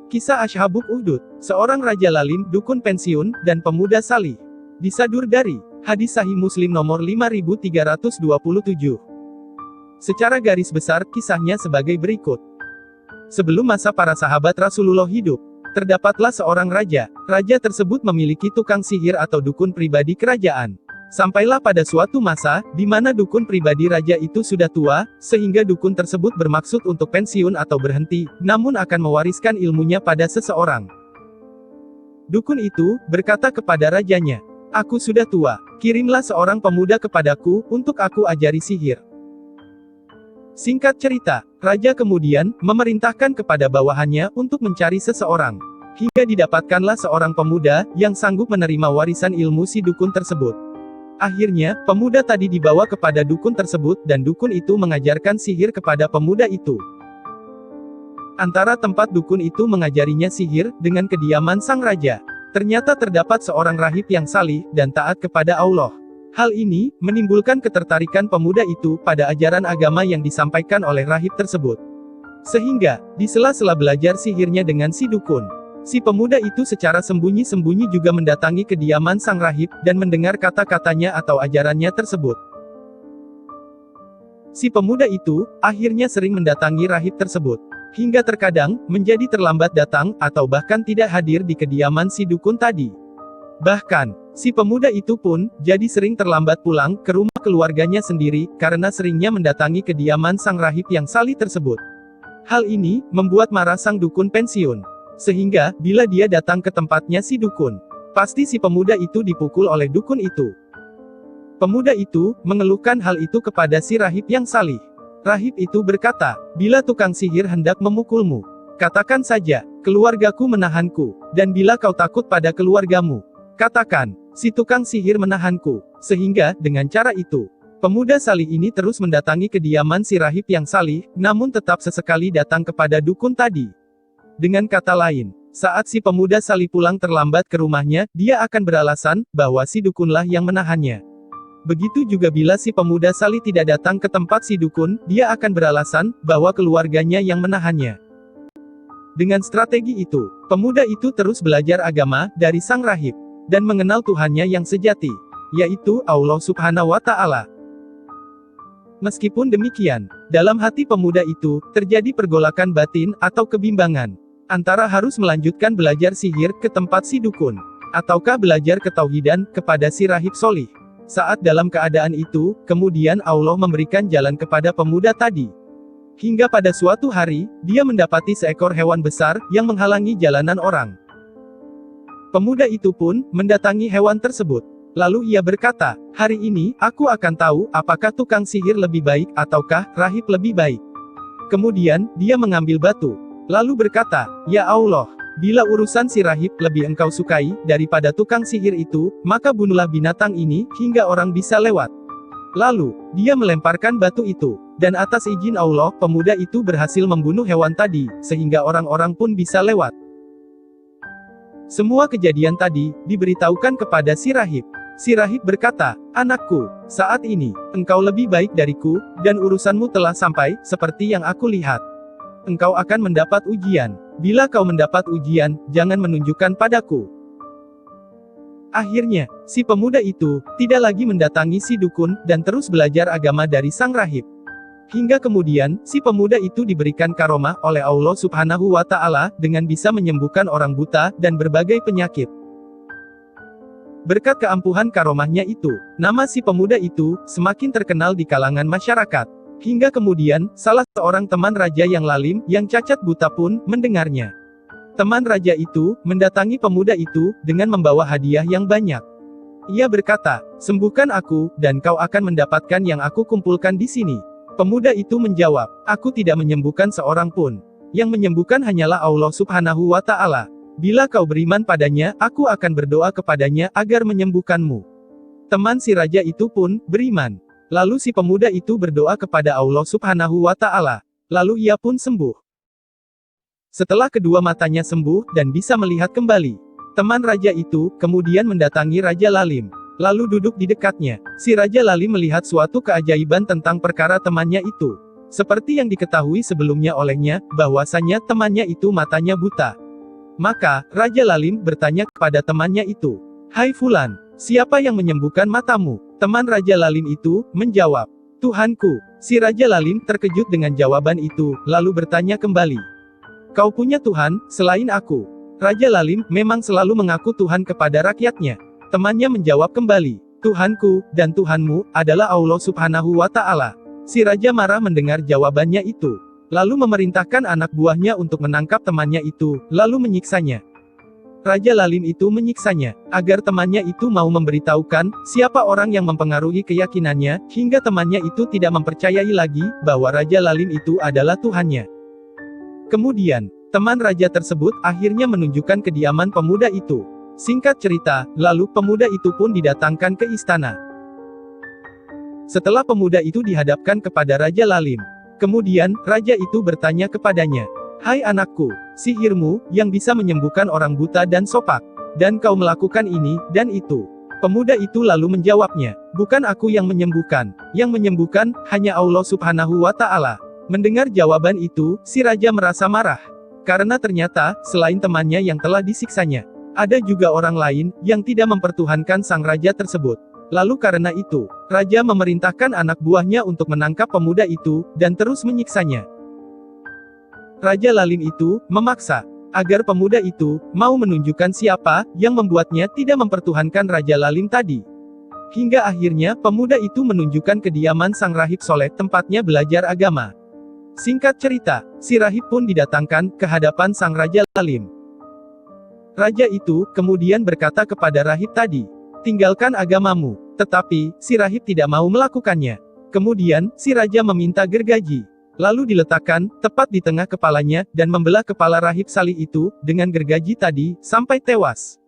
Kisah Ashabul Ukhdud, seorang Raja Lalim, dukun pensiun, dan pemuda salih. Disadur dari Hadis Sahih Muslim nomor 5327. Secara garis besar, kisahnya sebagai berikut. Sebelum masa para sahabat Rasulullah hidup, terdapatlah seorang raja. Raja tersebut memiliki tukang sihir atau dukun pribadi kerajaan. Sampailah pada suatu masa, di mana dukun pribadi raja itu sudah tua, sehingga dukun tersebut bermaksud untuk pensiun atau berhenti, namun akan mewariskan ilmunya pada seseorang. Dukun itu berkata kepada rajanya, "Aku sudah tua, kirimlah seorang pemuda kepadaku, untuk aku ajari sihir." Singkat cerita, raja kemudian memerintahkan kepada bawahannya untuk mencari seseorang. Hingga didapatkanlah seorang pemuda, yang sanggup menerima warisan ilmu si dukun tersebut. Akhirnya, pemuda tadi dibawa kepada dukun tersebut, dan dukun itu mengajarkan sihir kepada pemuda itu. Antara tempat dukun itu mengajarinya sihir, dengan kediaman sang raja, ternyata terdapat seorang rahib yang salih, dan taat kepada Allah. Hal ini, menimbulkan ketertarikan pemuda itu, pada ajaran agama yang disampaikan oleh rahib tersebut. Sehingga, di sela-sela belajar sihirnya dengan si dukun, si pemuda itu secara sembunyi-sembunyi juga mendatangi kediaman sang rahib, dan mendengar kata-katanya atau ajarannya tersebut. Si pemuda itu, akhirnya sering mendatangi rahib tersebut. Hingga terkadang, menjadi terlambat datang, atau bahkan tidak hadir di kediaman si dukun tadi. Bahkan, si pemuda itu pun, jadi sering terlambat pulang, ke rumah keluarganya sendiri, karena seringnya mendatangi kediaman sang rahib yang salih tersebut. Hal ini, membuat marah sang dukun pensiun. Sehingga, bila dia datang ke tempatnya si dukun, pasti si pemuda itu dipukul oleh dukun itu. Pemuda itu, mengeluhkan hal itu kepada si rahib yang salih. Rahib itu berkata, "Bila tukang sihir hendak memukulmu, katakan saja, keluargaku menahanku, dan bila kau takut pada keluargamu, katakan, si tukang sihir menahanku." Sehingga, dengan cara itu, pemuda salih ini terus mendatangi kediaman si rahib yang salih, namun tetap sesekali datang kepada dukun tadi. Dengan kata lain, saat si pemuda salih pulang terlambat ke rumahnya, dia akan beralasan bahwa si dukunlah yang menahannya. Begitu juga bila si pemuda salih tidak datang ke tempat si dukun, dia akan beralasan bahwa keluarganya yang menahannya. Dengan strategi itu, pemuda itu terus belajar agama dari sang rahib, dan mengenal Tuhannya yang sejati, yaitu Allah Subhanahu wa Ta'ala. Meskipun demikian, dalam hati pemuda itu, terjadi pergolakan batin, atau kebimbangan, antara harus melanjutkan belajar sihir ke tempat si dukun, ataukah belajar ketauhidan kepada si rahib solih. Saat dalam keadaan itu, kemudian Allah memberikan jalan kepada pemuda tadi. Hingga pada suatu hari, dia mendapati seekor hewan besar, yang menghalangi jalanan orang. Pemuda itu pun, mendatangi hewan tersebut. Lalu ia berkata, "Hari ini, aku akan tahu, apakah tukang sihir lebih baik, ataukah rahib lebih baik." Kemudian, dia mengambil batu. Lalu berkata, "Ya Allah, bila urusan si rahib lebih engkau sukai, daripada tukang sihir itu, maka bunuhlah binatang ini, hingga orang bisa lewat." Lalu, dia melemparkan batu itu. Dan atas izin Allah, pemuda itu berhasil membunuh hewan tadi, sehingga orang-orang pun bisa lewat. Semua kejadian tadi, diberitahukan kepada si rahib. Si rahib berkata, "Anakku, saat ini, engkau lebih baik dariku, dan urusanmu telah sampai, seperti yang aku lihat. Engkau akan mendapat ujian. Bila kau mendapat ujian, jangan menunjukkan padaku." Akhirnya, si pemuda itu, tidak lagi mendatangi si dukun, dan terus belajar agama dari sang rahib. Hingga kemudian, si pemuda itu diberikan karomah oleh Allah Subhanahu wa Ta'ala, dengan bisa menyembuhkan orang buta, dan berbagai penyakit. Berkat keampuhan karomahnya itu, nama si pemuda itu, semakin terkenal di kalangan masyarakat. Hingga kemudian, salah seorang teman raja yang lalim, yang cacat buta pun, mendengarnya. Teman raja itu, mendatangi pemuda itu, dengan membawa hadiah yang banyak. Ia berkata, "Sembuhkan aku, dan kau akan mendapatkan yang aku kumpulkan di sini." Pemuda itu menjawab, "Aku tidak menyembuhkan seorang pun. Yang menyembuhkan hanyalah Allah Subhanahu wa Ta'ala. Bila kau beriman padanya, aku akan berdoa kepadanya, agar menyembuhkanmu." Teman si raja itu pun, beriman. Lalu si pemuda itu berdoa kepada Allah Subhanahu wa Ta'ala. Lalu ia pun sembuh. Setelah kedua matanya sembuh, dan bisa melihat kembali, teman raja itu, kemudian mendatangi Raja Lalim. Lalu duduk di dekatnya. Si Raja Lalim melihat suatu keajaiban tentang perkara temannya itu. Seperti yang diketahui sebelumnya olehnya, bahwasanya temannya itu matanya buta. Maka, Raja Lalim bertanya kepada temannya itu, "Hai Fulan, siapa yang menyembuhkan matamu?" Teman Raja Lalim itu menjawab, "Tuhanku." Si Raja Lalim terkejut dengan jawaban itu, lalu bertanya kembali, "Kau punya Tuhan, selain aku?" Raja Lalim memang selalu mengaku Tuhan kepada rakyatnya. Temannya menjawab kembali, "Tuhanku, dan Tuhanmu, adalah Allah Subhanahu wa Ta'ala." Si Raja marah mendengar jawabannya itu. Lalu memerintahkan anak buahnya untuk menangkap temannya itu, lalu menyiksanya. Raja Lalim itu menyiksanya, agar temannya itu mau memberitahukan, siapa orang yang mempengaruhi keyakinannya, hingga temannya itu tidak mempercayai lagi, bahwa Raja Lalim itu adalah Tuhannya. Kemudian, teman raja tersebut akhirnya menunjukkan kediaman pemuda itu. Singkat cerita, lalu pemuda itu pun didatangkan ke istana. Setelah pemuda itu dihadapkan kepada Raja Lalim, kemudian, raja itu bertanya kepadanya, "Hai anakku, sihirmu, yang bisa menyembuhkan orang buta dan sopak, dan kau melakukan ini, dan itu." Pemuda itu lalu menjawabnya, "Bukan aku yang menyembuhkan hanya Allah Subhanahu wa Ta'ala." Mendengar jawaban itu, si raja merasa marah. Karena ternyata, selain temannya yang telah disiksanya, ada juga orang lain, yang tidak mempertuhankan sang raja tersebut. Lalu karena itu, raja memerintahkan anak buahnya untuk menangkap pemuda itu, dan terus menyiksanya. Raja Lalim itu memaksa agar pemuda itu mau menunjukkan siapa yang membuatnya tidak mempertuhankan Raja Lalim tadi. Hingga akhirnya pemuda itu menunjukkan kediaman sang rahib soleh tempatnya belajar agama. Singkat cerita, si rahib pun didatangkan ke hadapan sang Raja Lalim. Raja itu kemudian berkata kepada rahib tadi, "Tinggalkan agamamu." Tetapi, si rahib tidak mau melakukannya. Kemudian, si raja meminta gergaji. Lalu diletakkan, tepat di tengah kepalanya, dan membelah kepala rahib salih itu, dengan gergaji tadi, sampai tewas.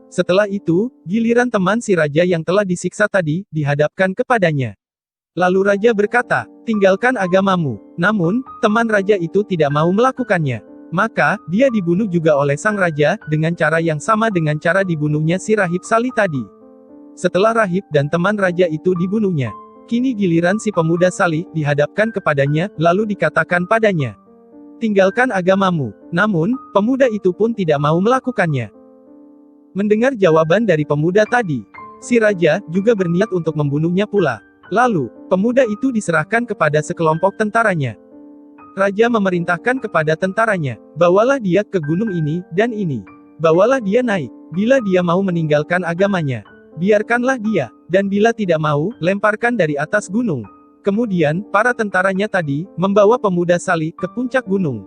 Setelah itu, giliran teman si raja yang telah disiksa tadi, dihadapkan kepadanya. Lalu raja berkata, "Tinggalkan agamamu." Namun, teman raja itu tidak mau melakukannya. Maka, dia dibunuh juga oleh sang raja, dengan cara yang sama dengan cara dibunuhnya si rahib salih tadi. Setelah rahib dan teman raja itu dibunuhnya, kini giliran si pemuda salih dihadapkan kepadanya, lalu dikatakan padanya, "Tinggalkan agamamu." Namun, pemuda itu pun tidak mau melakukannya. Mendengar jawaban dari pemuda tadi, si raja juga berniat untuk membunuhnya pula. Lalu, pemuda itu diserahkan kepada sekelompok tentaranya. Raja memerintahkan kepada tentaranya, "Bawalah dia ke gunung ini, dan ini. Bawalah dia naik. Bila dia mau meninggalkan agamanya, biarkanlah dia, dan bila tidak mau, lemparkan dari atas gunung." Kemudian, para tentaranya tadi, membawa pemuda salih ke puncak gunung.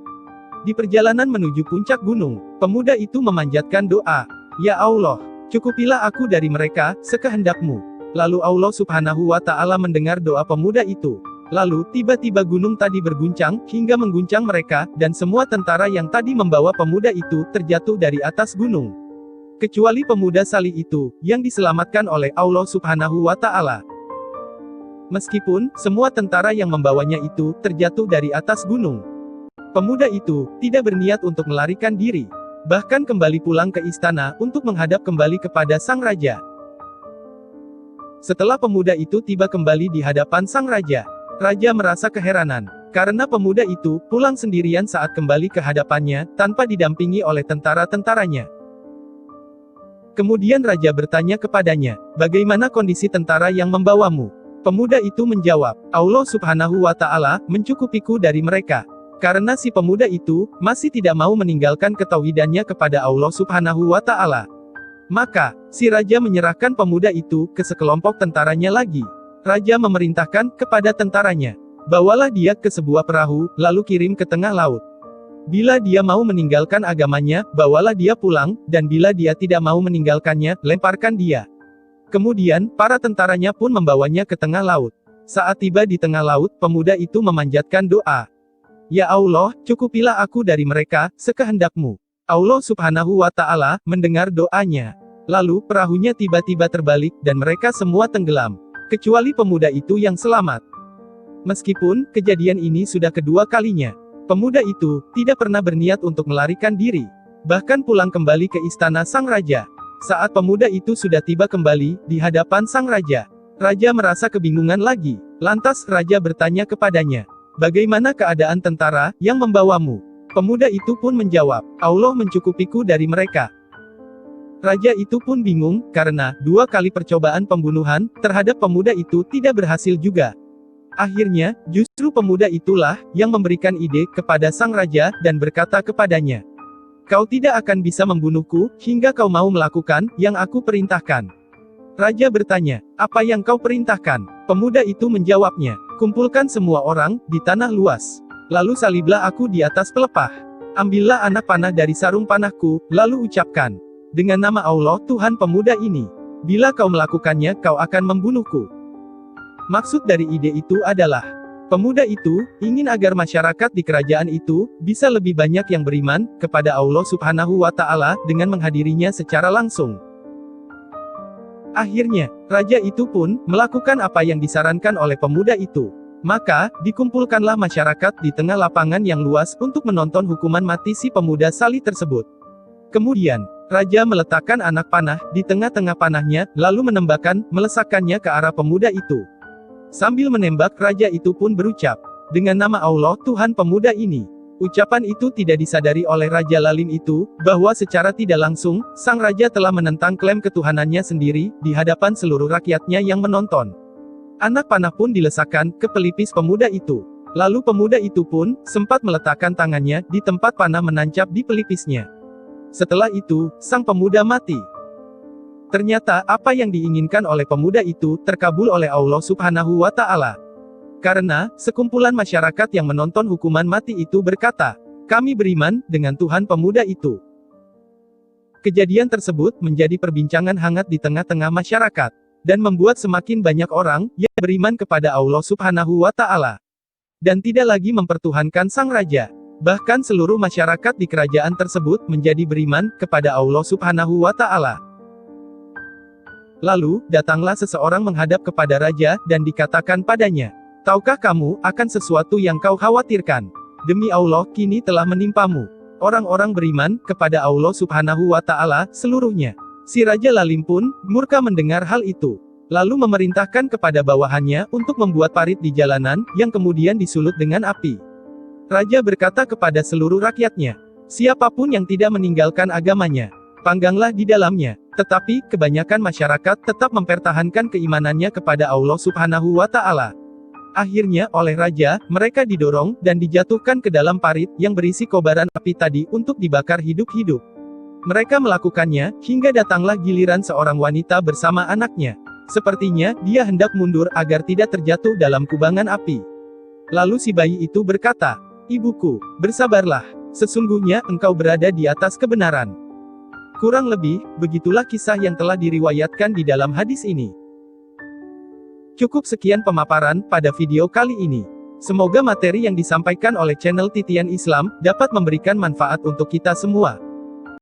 Di perjalanan menuju puncak gunung, pemuda itu memanjatkan doa, "Ya Allah, cukupilah aku dari mereka, sekehendakmu." Lalu Allah Subhanahu wa Ta'ala mendengar doa pemuda itu. Lalu, tiba-tiba gunung tadi berguncang, hingga mengguncang mereka, dan semua tentara yang tadi membawa pemuda itu, terjatuh dari atas gunung. Kecuali pemuda salih itu, yang diselamatkan oleh Allah Subhanahu wa Ta'ala. Meskipun, semua tentara yang membawanya itu, terjatuh dari atas gunung. Pemuda itu, tidak berniat untuk melarikan diri. Bahkan kembali pulang ke istana, untuk menghadap kembali kepada sang raja. Setelah pemuda itu tiba kembali di hadapan sang raja, raja merasa keheranan. Karena pemuda itu, pulang sendirian saat kembali ke hadapannya, tanpa didampingi oleh tentara-tentaranya. Kemudian raja bertanya kepadanya, "Bagaimana kondisi tentara yang membawamu?" Pemuda itu menjawab, "Allah Subhanahu wa Ta'ala mencukupiku dari mereka." Karena si pemuda itu masih tidak mau meninggalkan ketauhidannya kepada Allah Subhanahu wa Ta'ala. Maka, si raja menyerahkan pemuda itu ke sekelompok tentaranya lagi. Raja memerintahkan kepada tentaranya, "Bawalah dia ke sebuah perahu, lalu kirim ke tengah laut. Bila dia mau meninggalkan agamanya, bawalah dia pulang, dan bila dia tidak mau meninggalkannya, lemparkan dia." Kemudian, para tentaranya pun membawanya ke tengah laut. Saat tiba di tengah laut, pemuda itu memanjatkan doa, "Ya Allah, cukupilah aku dari mereka, sekehendakmu." Allah Subhanahu wa Ta'ala mendengar doanya. Lalu, perahunya tiba-tiba terbalik, dan mereka semua tenggelam. Kecuali pemuda itu yang selamat. Meskipun, kejadian ini sudah kedua kalinya, pemuda itu tidak pernah berniat untuk melarikan diri. Bahkan pulang kembali ke istana sang raja. Saat pemuda itu sudah tiba kembali di hadapan sang raja, raja merasa kebingungan lagi. Lantas raja bertanya kepadanya, "Bagaimana keadaan tentara yang membawamu?" Pemuda itu pun menjawab, Allah mencukupiku dari mereka. Raja itu pun bingung, karena 2 kali percobaan pembunuhan terhadap pemuda itu tidak berhasil juga. Akhirnya, justru pemuda itulah yang memberikan ide kepada sang raja dan berkata kepadanya, "Kau tidak akan bisa membunuhku, hingga kau mau melakukan yang aku perintahkan." Raja bertanya, "Apa yang kau perintahkan?" Pemuda itu menjawabnya, "Kumpulkan semua orang di tanah luas. Lalu saliblah aku di atas pelepah. Ambillah anak panah dari sarung panahku, lalu ucapkan, 'Dengan nama Allah Tuhan pemuda ini.' Bila kau melakukannya kau akan membunuhku." Maksud dari ide itu adalah, pemuda itu ingin agar masyarakat di kerajaan itu bisa lebih banyak yang beriman kepada Allah Subhanahu wa Ta'ala dengan menghadirinya secara langsung. Akhirnya, raja itu pun melakukan apa yang disarankan oleh pemuda itu. Maka, dikumpulkanlah masyarakat di tengah lapangan yang luas untuk menonton hukuman mati si pemuda salih tersebut. Kemudian, raja meletakkan anak panah di tengah-tengah panahnya, lalu menembakkan, melesakkannya ke arah pemuda itu. Sambil menembak, raja itu pun berucap, "Dengan nama Allah Tuhan pemuda ini." Ucapan itu tidak disadari oleh Raja Lalim itu, bahwa secara tidak langsung, sang raja telah menentang klaim ketuhanannya sendiri, di hadapan seluruh rakyatnya yang menonton. Anak panah pun dilesakkan ke pelipis pemuda itu. Lalu pemuda itu pun sempat meletakkan tangannya di tempat panah menancap di pelipisnya. Setelah itu, sang pemuda mati. Ternyata, apa yang diinginkan oleh pemuda itu terkabul oleh Allah Subhanahu wa Ta'ala. Karena, sekumpulan masyarakat yang menonton hukuman mati itu berkata, "Kami beriman dengan Tuhan pemuda itu." Kejadian tersebut menjadi perbincangan hangat di tengah-tengah masyarakat, dan membuat semakin banyak orang yang beriman kepada Allah Subhanahu wa Ta'ala. Dan tidak lagi mempertuhankan sang raja. Bahkan seluruh masyarakat di kerajaan tersebut menjadi beriman kepada Allah Subhanahu wa Ta'ala. Lalu, datanglah seseorang menghadap kepada raja, dan dikatakan padanya, "Tahukah kamu akan sesuatu yang kau khawatirkan? Demi Allah, kini telah menimpamu." Orang-orang beriman kepada Allah Subhanahu wa Ta'ala seluruhnya. Si Raja Lalim pun murka mendengar hal itu. Lalu memerintahkan kepada bawahannya untuk membuat parit di jalanan, yang kemudian disulut dengan api. Raja berkata kepada seluruh rakyatnya, "Siapapun yang tidak meninggalkan agamanya, pangganglah di dalamnya." Tetapi, kebanyakan masyarakat tetap mempertahankan keimanannya kepada Allah Subhanahu wa Ta'ala. Akhirnya, oleh raja, mereka didorong dan dijatuhkan ke dalam parit yang berisi kobaran api tadi untuk dibakar hidup-hidup. Mereka melakukannya, hingga datanglah giliran seorang wanita bersama anaknya. Sepertinya, dia hendak mundur agar tidak terjatuh dalam kubangan api. Lalu si bayi itu berkata, "Ibuku, bersabarlah. Sesungguhnya, engkau berada di atas kebenaran." Kurang lebih, begitulah kisah yang telah diriwayatkan di dalam hadis ini. Cukup sekian pemaparan pada video kali ini. Semoga materi yang disampaikan oleh channel Titian Islam dapat memberikan manfaat untuk kita semua.